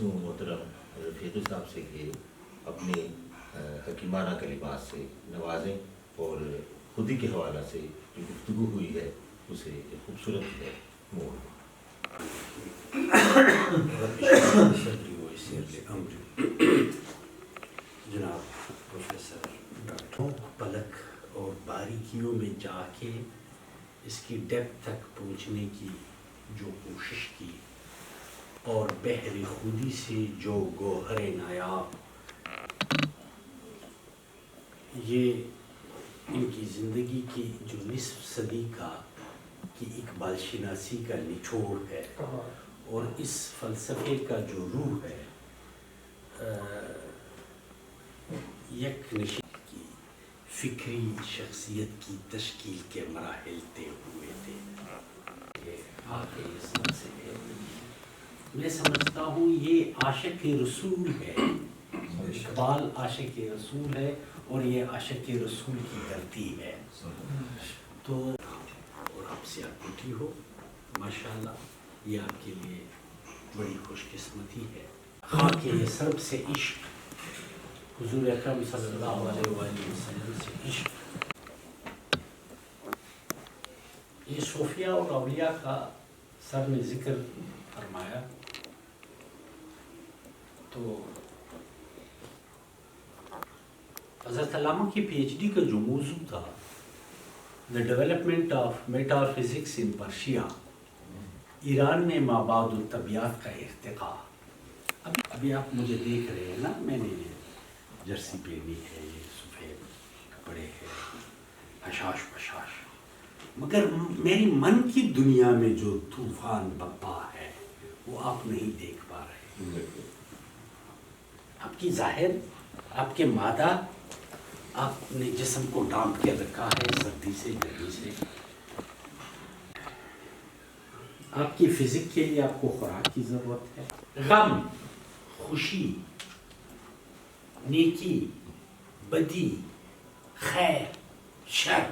ہوں محترم رفیقی صاحب سے کہ اپنے حکیمانہ کلمات سے نوازیں اور خودی کے حوالہ سے جو گفتگو ہوئی ہے اسے ایک خوبصورت ہے موڑ جناب پروفیسر ڈاکٹر پلک اور باریکیوں میں جا کے اس کی ڈیپتھ تک پہنچنے کی جو کوشش کی اور بحر خودی سے جو گوہر نایاب یہ ان کی زندگی کی جو نصف صدی کی اقبال شناسی کا نچوڑ ہے اور اس فلسفے کا جو روح ہے یک نشین کی فکری شخصیت کی تشکیل کے مراحل طے ہوئے تھے. میں سمجھتا ہوں یہ عاشق رسول ہے، اقبال عاشق رسول ہے اور یہ عاشق رسول کی دھرتی ہے. تو اور آپ سے اکٹھی ہو ماشاءاللہ، یہ آپ کے لیے بڑی خوش قسمتی ہے. خاک یثرب سے عشق، حضور اکرم صلی اللہ علیہ وآلہ وسلم سے عشق، یہ صوفیہ اور اولیاء کا سر نے ذکر فرمایا. تو حضرت علامہ کی پی ایچ ڈی کا جو موضوع تھا the development of meta physics in Persia, Iran میں مابعد الطبیعت کا ارتقاء. ابھی آپ مجھے دیکھ رہے ہیں نا، میں نے جرسی پہنی ہے، یہ سفید کپڑے ہیں، حشاش پشاش، مگر میری من کی دنیا میں جو طوفان بپا ہے وہ آپ نہیں دیکھ پا رہے. آپ کی ظاہر، آپ کے مادہ، آپ نے جسم کو ڈانپ کے رکھا ہے سردی سے گرمی سے. آپ کی فزک کے لیے آپ کو خوراک کی ضرورت ہے. غم، خوشی، نیکی، بدی، خیر، شر،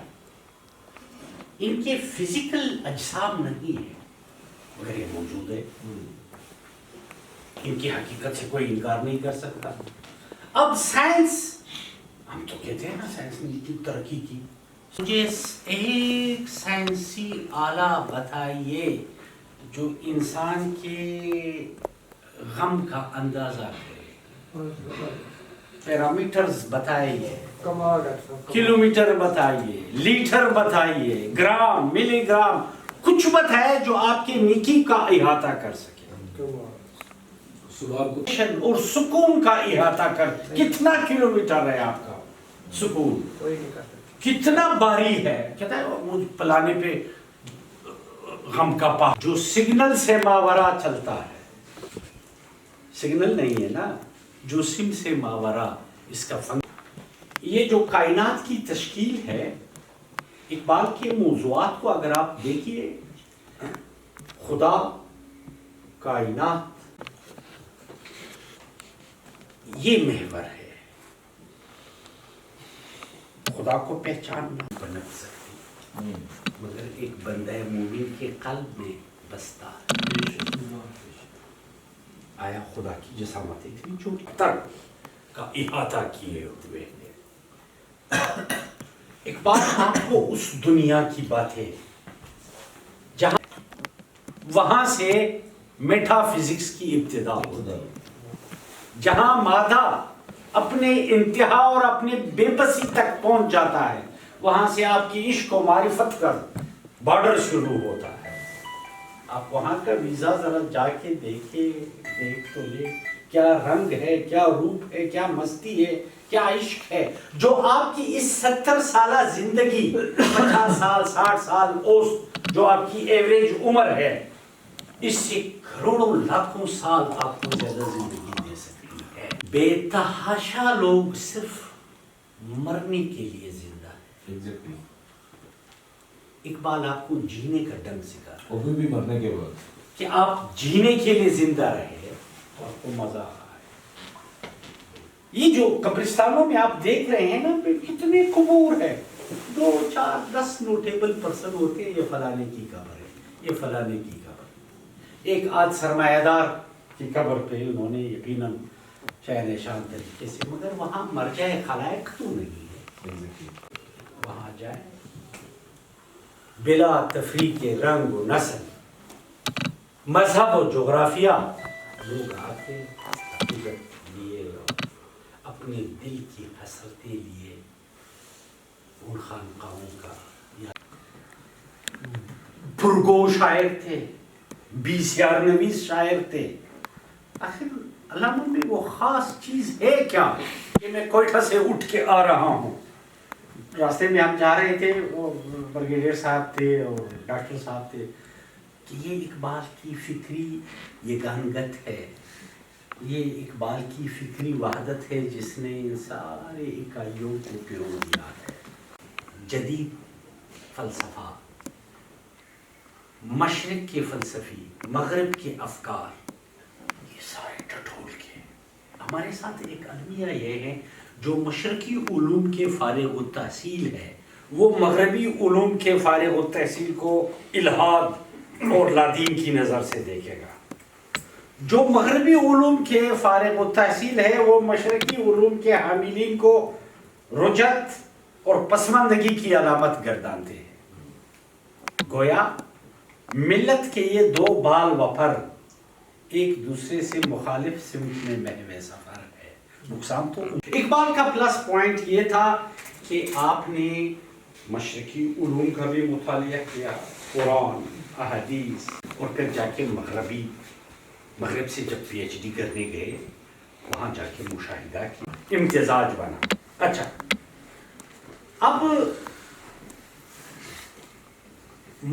ان کے فزیکل اجسام نہیں ہیں مگر یہ موجود ہے. ان کی حقیقت سے کوئی انکار نہیں کر سکتا. اب سائنس، ہم تو کہتے ہیں نا سائنس نے اتنی ترقی کی. مجھے ایک سائنسی آلہ بتائیے جو انسان کے غم کا اندازہ کرے. پیرامیٹرز بتائیے، کلومیٹر بتائیے، لیٹر بتائیے، گرام، ملی گرام، کچھ بتائے جو آپ کے نیکی کا احاطہ کر سکے اور سکون کا احاطہ کر. کتنا کلومیٹر ہے آپ کا سکون، کتنا باری ہے. کہتا ہے مجھ پلانے پہ غم کا پا جو سگنل سے ماورا چلتا ہے، سگنل نہیں ہے نا، جو سم سے ماورا، اس کا فن. یہ جو کائنات کی تشکیل ہے، اقبال کے موضوعات کو اگر آپ دیکھیے، خدا، کائنات، یہ محور ہے. خدا کو پہچاننا بنت سکتی مگر ایک بندہ مومن کے قلب میں بستا ہے. آیا خدا کی جسامت اتنی چھوٹی تر کا احاطہ کیے ہوئے ہیں. اقبال آپ کو اس دنیا کی باتیں جہاں وہاں سے میٹا فزکس کی ابتدا ہوتی ہے، جہاں مادہ اپنے انتہا اور اپنے بے بسی تک پہنچ جاتا ہے، وہاں سے آپ کی عشق و معرفت کا بارڈر شروع ہوتا ہے. آپ وہاں کا ویزا ذرا جا کے دیکھ تو لے، کیا رنگ ہے، کیا روپ ہے، کیا مستی ہے، کیا عشق ہے، جو آپ کی اس 70 سالہ زندگی، 50 سال 60 سال اوس جو آپ کی ایوریج عمر ہے، اس سے کروڑوں لاکھوں سال آپ کو زیادہ زندگی دے سکتی ہے. بے تحاشا لوگ صرف مرنے کے لیے زندہ ہیں. اقبال آپ کو جینے کا ڈنگ سکھا رہا ہے، وہ بھی مرنے کے بعد کہ آپ جینے کے لیے زندہ رہے تو آپ کو مزہ آ رہا ہے. یہ جو قبرستانوں میں آپ دیکھ رہے ہیں نا، کتنے قبور ہے، 2 4 10 نوٹیبل پرسن ہوتے ہیں، یہ فلانے کی قبر ہے، یہ فلانے کی قبر ہے. ایک آدھ سرمایہ دار کی قبر پہ انہوں نے یقیناً شاید شان طریقے سے، مگر وہاں مرجع خلائق تو نہیں ہے. وہاں جائے بلا تفریق رنگ و نسل، مذہب و جغرافیہ، لوگ آتے حقیقت لیے اور اپنے دل کی حسرتیں لیے ان خانقاہوں کا. پرگو شاعر تھے، 20 یار نویس شاعر تھے. آخر علامہ میں وہ خاص چیز ہے کیا کہ میں کوئٹہ سے اٹھ کے آ رہا ہوں، راستے میں ہم جا رہے تھے، وہ بریگیڈیئر صاحب تھے اور ڈاکٹر صاحب تھے، کہ یہ اقبال کی فکری یہ گنگت ہے، یہ اقبال کی فکری وحدت ہے جس نے ان سارے اکائیوں کو پیرو دیا ہے. جدید فلسفہ، مشرق کے فلسفی، مغرب کے افکار، یہ سارے ٹٹول کے ہمارے ساتھ ایک المیہ یہ ہے جو مشرقی علوم کے فارغ التحصیل ہے، وہ مغربی علوم کے فارغ التحصیل کو الحاد اور لادین کی نظر سے دیکھے گا. جو مغربی علوم کے فارغ التحصیل ہے وہ مشرقی علوم کے حاملین کو رجعت اور پسماندگی کی علامت گردانتے ہیں. گویا ملت کے یہ دو بال و پر ایک دوسرے سے مخالف سمت میں محو سفر ہے. نقصان تو اقبال کا پلس پوائنٹ یہ تھا کہ آپ نے مشرقی علوم کا بھی مطالعہ کیا، قرآن، احادیث، اور پھر جا کے مغرب سے جب پی ایچ ڈی کرنے گئے وہاں جا کے مشاہدہ کی، امتزاج بنا. اچھا، اب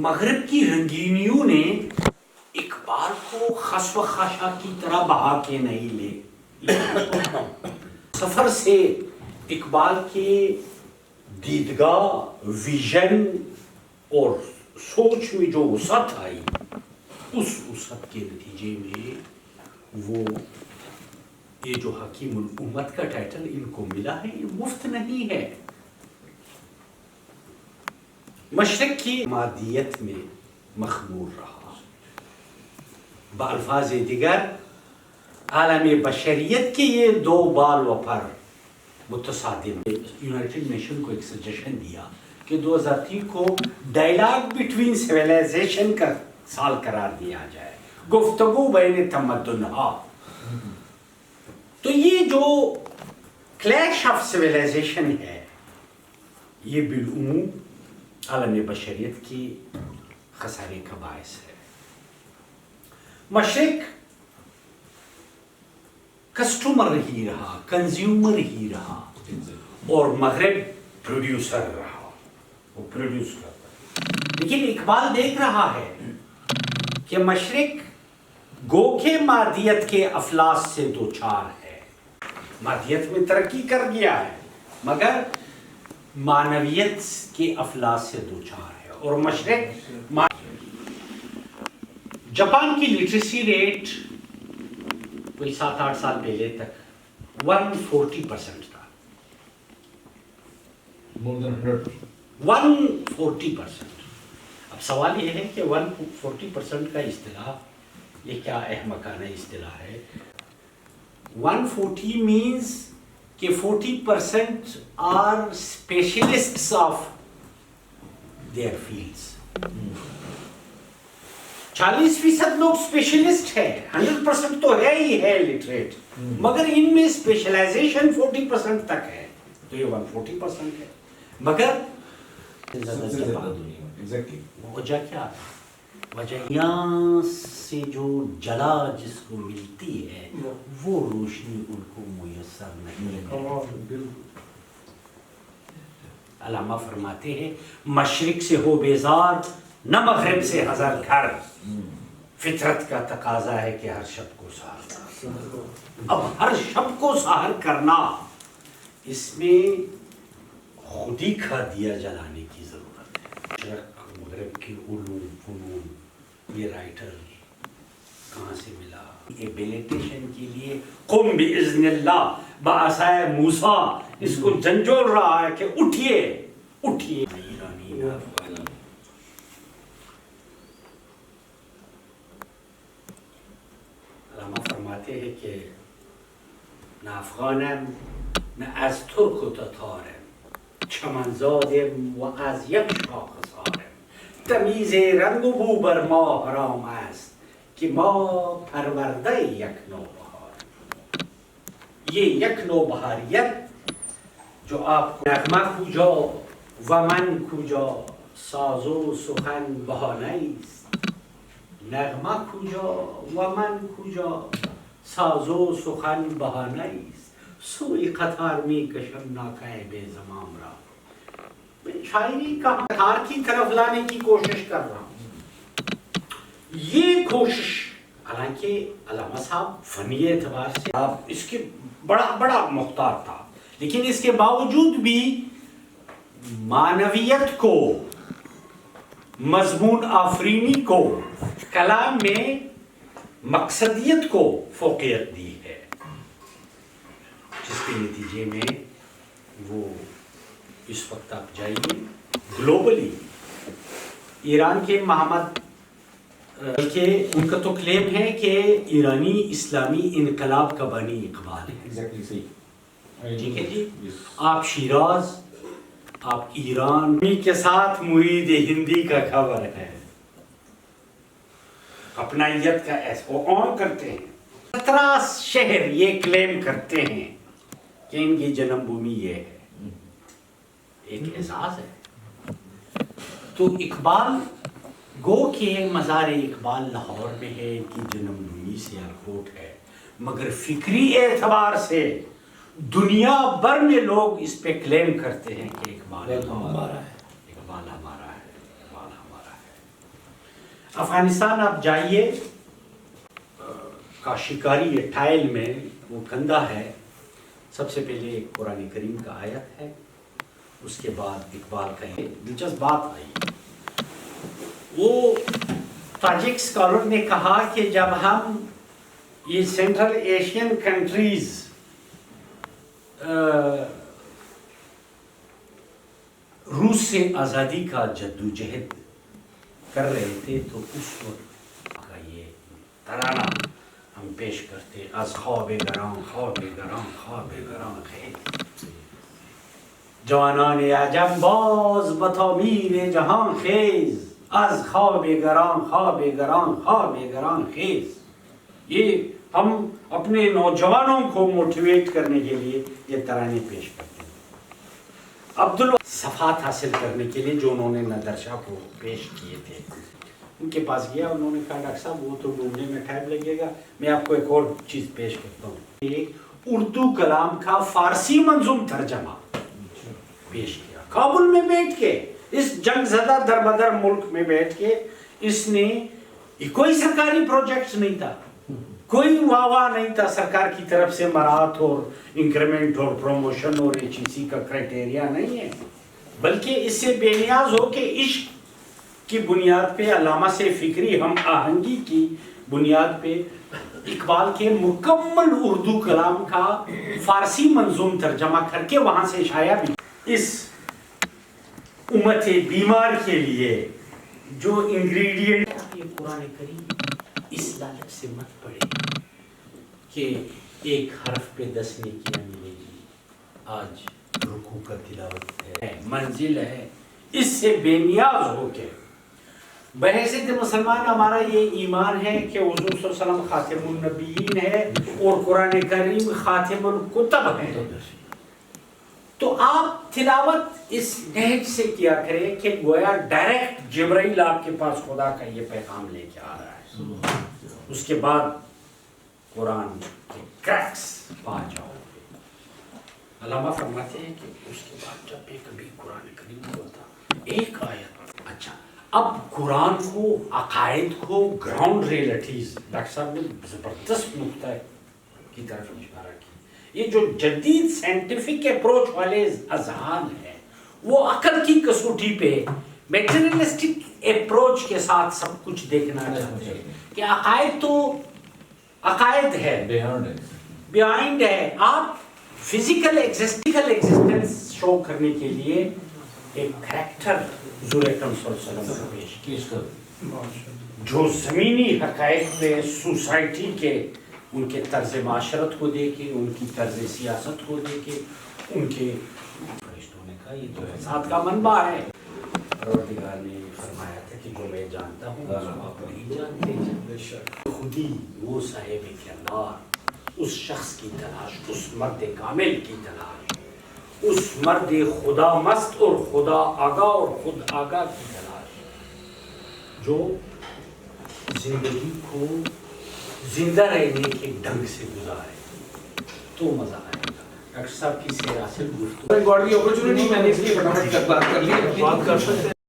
مغرب کی رنگینیوں نے اقبال کو خس و خاشا کی طرح بہا کے نہیں لے. سفر سے اقبال کے دیدگاہ، ویژن اور سوچ میں جو وسعت آئی، اس وسعت کے نتیجے میں وہ یہ جو حکیم الامت کا ٹائٹل ان کو ملا ہے یہ مفت نہیں ہے. مشرق کی مادیت میں مخمور رہا، بالفاظ دیگر عالم بشریت کے یہ دو بال و پر متصادم. یونائٹڈ نیشن کو ایک سجیشن دیا کہ 2003 کو ڈائلاگ بٹوین سویلائزیشن کا سال قرار دیا جائے، گفتگو بین تمدنہا. تو یہ جو کلیش آف سویلائزیشن ہے یہ بالعموم عالم بشریت کی خسارے کا باعث ہے. مشرق کسٹمر ہی رہا، کنزیومر ہی رہا، اور مغرب پروڈیوسر رہا، وہ پروڈیوس کرتا. لیکن اقبال دیکھ رہا ہے کہ مشرق گو کے مادیت کے افلاس سے دوچار ہے، مادیت میں ترقی کر گیا ہے مگر معنویت کے افلاس سے دوچار ہے. اور مشرق جاپان کی لٹریسی ریٹ کوئی 7-8 سال پہلے تک 140% تھا. 140%. اب سوال یہ ہے کہ 140% کا اصطلاح یہ کیا احمقانہ اصطلاح ہے. 140 means کہ 40% are specialists of their fields. 40% لوگ اسپیشلسٹ ہے، 100% تو ہے ہی ہے لٹریٹ، مگر ان میں اسپیشلائزیشن 40% تک ہے، تو یہ 140% ہے. مگر وجہ کیا ہے؟ وجہ یہاں سے جو جلا جس کو ملتی ہے وہ روشنی ان کو میسر نہیں ہے. علامہ فرماتے ہیں مشرق سے ہو بیزار نہ مغرب سے ہزار گھر، فطرت کا تقاضا ہے کہ ہر شب کو سحر. اب ہر شب کو سحر کرنا اس میں خودی کا دیا جلانے کی ضرورت ہے. مشرق مغرب کے علوم فنون یہ رائٹر کہاں سے ملا؟ ایبیلیٹیشن کے لیے قم باذن اللہ بعصائے موسیٰ اس کو جھنجھوڑ رہا ہے کہ اٹھیے اٹھیے. علامہ که نه افغانم نه از ترک و تتارم، چمنزادم و از یک شاخسارم. تمیز رنگ و بو بر ما حرام است که ما پرورده یک نوبهار. یہ یک نوبهاریت جو آپ کو نغمه کجا و من کجا، ساز و سخن بهانه است. نغمه کجا و من کجا، ساز و سخن بهانه است. سوی قطار می کشم ناکه بے زمام را. میں شاعری کا قطار کی طرف لانے کی کوشش کر رہا ہوں. یہ کوشش حالانکہ علامہ صاحب فنی اعتبار سے آپ اس کے بڑا مختار تھا، لیکن اس کے باوجود بھی معنویت کو، مضمون آفرینی کو، کلام میں مقصدیت کو فوقیت دی ہے، جس کے نتیجے میں وہ اس وقت آپ جائیے گلوبلی ایران کے محمد، بلکہ ان کا تو کلیم ہے کہ ایرانی اسلامی انقلاب کا بانی اقبال ہے. ٹھیک ہے جی، آپ شیراز، آپ ایران کے ساتھ مرید ہندی کا خبر ہے، اپنائیت کا وہ عام کرتے ہیں. 17 شہر یہ کلیم کرتے ہیں کہ ان کی جنم بھومی یہ ہے. ایک اعزاز ہے. تو اقبال گو کہ مزار اقبال لاہور میں ہے، ان کی جنم بھومی سیالکوٹ ہے، مگر فکری اعتبار سے دنیا بھر میں لوگ اس پہ کلیم کرتے ہیں کہ اقبال ہمارا ہے، اقبال ہمارا ہے، اقبال ہمارا ہے. افغانستان آپ جائیے، کاشیکاری ٹائل میں وہ کندہ ہے، سب سے پہلے ایک قرآن کریم کا آیت ہے، اس کے بعد اقبال کا دلچسپ بات آئی. وہ تاجک اسکالر نے کہا کہ جب ہم یہ سینٹرل ایشین کنٹریز روس سے آزادی کا جدوجہد کر رہے تھے تو اس وقت کا یہ ترانہ ہم پیش کرتے، از خواب گراں خواب گراں خواب گراں خیز، جوانان عجم باز بتامیر جہان خیز، از خواب گراں خواب گراں خواب گراں خیز. یہ ہم اپنے نوجوانوں کو موٹیویٹ کرنے کے لیے یہ ترانے پیش کرتے ہیں. عبداللہ صفات حاصل کرنے کے لیے جو انہوں نے ندرشاہ کو پیش کیے تھے، ان کے پاس گیا، انہوں نے کہا ڈاکٹر صاحب وہ تو ڈھونڈنے میں ٹائم لگے گا، میں آپ کو ایک اور چیز پیش کرتا ہوں. ایک اردو کلام کا فارسی منظوم ترجمہ پیش کیا کابل میں بیٹھ کے، اس جنگ زدہ دربدر ملک میں بیٹھ کے. اس نے کوئی سرکاری پروجیکٹ نہیں تھا، کوئی واہ نہیں تھا سرکار کی طرف سے، مراحت اور انکریمنٹ اور پروموشن اور HEC کا کرائٹیریا نہیں ہے، بلکہ اس سے بے نیاز ہو کہ عشق کی بنیاد پہ، علامہ سے فکری ہم آہنگی کی بنیاد پہ اقبال کے مکمل اردو کلام کا فارسی منظوم ترجمہ کر کے وہاں سے شائع بھی. اس امت بیمار کے لیے جو انگریڈینٹ، یہ قرآن کریم اس لالچ سے مت پڑے کہ ایک حرف پہ 10 نیکیاں ملے گی. آج رکوع کا تلاوت ہے، منزل ہے، اس سے بے نیاز ہو کے بحیثیت مسلمان ہمارا یہ ایمان ہے کہ حضور صلی اللہ علیہ وسلم خاتم النبیین ہے اور قرآن کریم خاتم الکتب ہے. تو آپ تلاوت اس نہج سے کیا کریں کہ گویا ڈائریکٹ جبرائیل آپ کے پاس خدا کا یہ پیغام لے کے آ رہا ہے. اس کے بعد قرآن کے کریکس پا جاؤ. علامہ فرماتے ہیں کہ اس کے بعد جب بھی کبھی قرآن کریم ہوتا ایک آیت. اچھا، اب قرآن کو، عقائد کو، گراؤنڈ ریئلٹیز، ڈاکٹر صاحب نے زبردست نقطہ کی طرف اشارہ کیا. یہ جو جدید سائنٹیفک اپروچ والے اذہان ہیں وہ عقل کی کسوٹی پہ میٹیریلسٹک اپروچ کے ساتھ سب کچھ دیکھنا چاہتے ہیں کہ عقائد تو عقائد ہے، بیہائنڈ ہے. آپ فزیکل ایگزسٹنس شو کرنے کے لیے ایک کریکٹر حضور اکرم صلی اللہ علیہ وسلم پیش کیا جو زمینی حقائق پہ، سوسائٹی کے ان کے طرز معاشرت کو دیکھیں، ان کی طرز سیاست کو دیکھیں، ان کے فرشتوں نے کہا یہ تو احساس کا منبع ہے. پروردگار نے فرمایا تھا کہ جو میں جانتا ہوں آپ نہیں جانتے. خود ہی وہ صاحب کردار، اس شخص کی تلاش، اس مرد کامل کی تلاش، اس مرد خدا مست اور خدا آگاہ اور خود آگاہ کی تلاش، جو زندگی کو زندہ رہنے کے ڈھنگ سے گزارے تو مزہ آئے گا. ڈاکٹر صاحب کی سیر حاصل گفتگو گاڈ دی اپرچونٹی میں نے اس لیے فٹافٹ بات کر لی. بات کر سکتے ہیں.